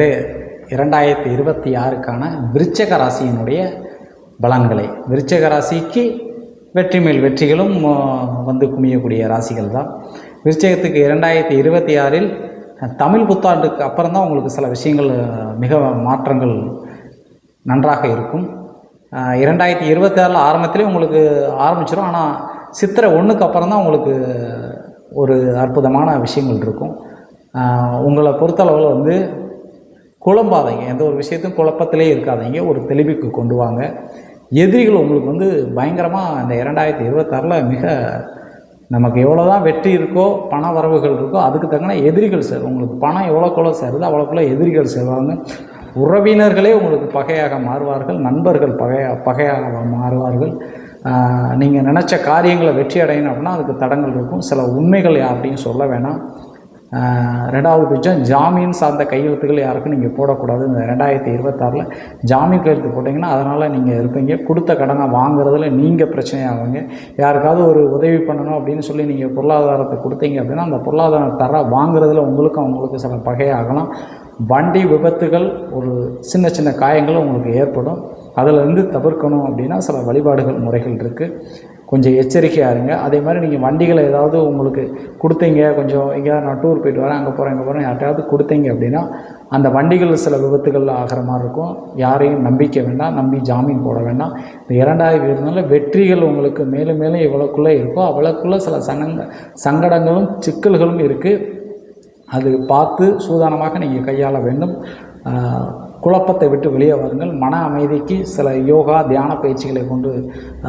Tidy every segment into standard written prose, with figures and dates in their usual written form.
2026க்கான விருச்சிக ராசியினுடைய பலன்களை. விருச்சிக ராசிக்கு வெற்றி மேல் வெற்றிகளும் வந்து குமியக்கூடிய ராசிகள் தான். விருச்சிகத்துக்கு 2026இல் தமிழ் புத்தாண்டுக்கு அப்புறம் தான் உங்களுக்கு சில விஷயங்கள் மிக மாற்றங்கள் நன்றாக இருக்கும். 2026 ஆரம்பத்திலே உங்களுக்கு ஆரம்பிச்சிடும். ஆனால் சித்திரை 1க்கு அப்புறம் தான் உங்களுக்கு ஒரு அற்புதமான விஷயங்கள் இருக்கும். உங்களை பொறுத்தளவில் வந்து குழம்பாதீங்க, எந்த ஒரு விஷயத்தையும் குழப்பத்திலே இருக்காதீங்க, ஒரு தெளிவுக்கு கொண்டு வாங்க. எதிரிகள் உங்களுக்கு வந்து பயங்கரமாக இந்த 2026 மிக நமக்கு எவ்வளோ தான் வெற்றி இருக்கோ, பண வரவுகள் இருக்கோ, அதுக்கு தக்கன எதிரிகள் சேரும். உங்களுக்கு பணம் எவ்வளோக்குள்ள சேருதோ அவ்வளோக்குள்ள எதிரிகள் சேருவாங்க. உறவினர்களே உங்களுக்கு பகையாக மாறுவார்கள், நண்பர்கள் பகையாக மாறுவார்கள். நீங்கள் நினச்ச காரியங்களை வெற்றி அடையணும் அப்படின்னா அதுக்கு தடங்கள் இருக்கும். சில உண்மைகள் யார்கிட்டையும் சொல்ல வேணாம். 2வது பட்சம் ஜாமீன் சார்ந்த கையெழுத்துக்கள் யாருக்கும் நீங்கள் போடக்கூடாது. இந்த 2026 ஜாமீன் கையெழுத்து போட்டிங்கன்னா அதனால் நீங்கள் இருப்பீங்க. கொடுத்த கடனை வாங்குறதுல நீங்கள் பிரச்சனையாகுங்க. யாருக்காவது ஒரு உதவி பண்ணணும் அப்படின்னு சொல்லி நீங்கள் பொருளாதாரத்தை கொடுத்தீங்க அப்படின்னா அந்த பொருளாதார வாங்குறதுல உங்களுக்கும் அவங்களுக்கு சில பகையாகலாம். வண்டி விபத்துகள், ஒரு சின்ன சின்ன காயங்களும் உங்களுக்கு ஏற்படும். அதிலிருந்து தவிர்க்கணும் அப்படின்னா சில வழிபாடுகள் முறைகள் இருக்குது. கொஞ்சம் எச்சரிக்கையாக இருங்க. அதே மாதிரி நீங்கள் வண்டிகளை ஏதாவது உங்களுக்கு கொடுத்தீங்க, கொஞ்சம் எங்கேயாவது நான் டூர் போயிட்டு வரேன், அங்கே போகிறேன் இங்கே போகிறேன், யார்ட்டையாவது கொடுத்தீங்க அப்படின்னா அந்த வண்டிகள் சில விபத்துகள் ஆகிற மாதிரி இருக்கும். யாரையும் நம்பிக்க வேண்டாம், நம்பி ஜாமீன் போட வேண்டாம். இந்த 2026 வெற்றிகள் உங்களுக்கு மேலும் மேலும் எவ்வளோக்குள்ளே இருக்கோ அவ்வளோக்குள்ளே சில சங்கடங்களும் சிக்கல்களும் இருக்குது. அது பார்த்து சூதானமாக நீங்கள் கையாள வேண்டும். குழப்பத்தை விட்டு வெளியே வாருங்கள். மன அமைதிக்கு சில யோகா தியான பயிற்சிகளை கொண்டு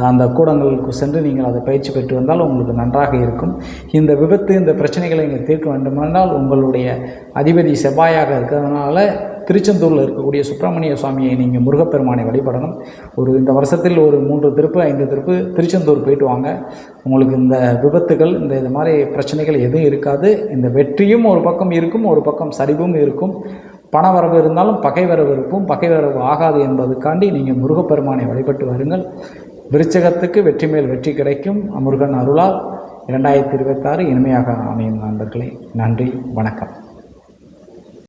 அந்த கூடங்களுக்கு சென்று நீங்கள் அதை பயிற்சி பெற்று வந்தால் உங்களுக்கு நன்றாக இருக்கும். இந்த விபத்து, இந்த பிரச்சனைகளை நீங்கள் தீர்க்க வேண்டுமென்றால் உங்களுடைய அதிபதி செவ்வாயாக இருக்கிறதுனால திருச்செந்தூரில் இருக்கக்கூடிய சுப்பிரமணிய சுவாமியை நீங்கள் முருகப்பெருமானை வழிபடணும். இந்த வருஷத்தில் ஒரு 3 திருப்பு 5 திருப்பு திருச்செந்தூர் போயிட்டு வாங்க. உங்களுக்கு இந்த விபத்துகள், இது மாதிரி பிரச்சனைகள் எதுவும் இருக்காது. இந்த வெற்றியும் ஒரு பக்கம் இருக்கும், ஒரு பக்கம் சரிவும் இருக்கும். பண வரவு இருந்தாலும் பகை வரவு இருக்கும். பகை வரவு ஆகாது என்பதுக்காண்டி நீங்கள் முருகப்பெருமானை வழிபட்டு வருங்கள். விருச்சிகத்துக்கு வெற்றி மேல் வெற்றி கிடைக்கும். முருகன் அருளால் 2026 இனிமையாக அமையும் நண்பர்களே. நன்றி, வணக்கம்.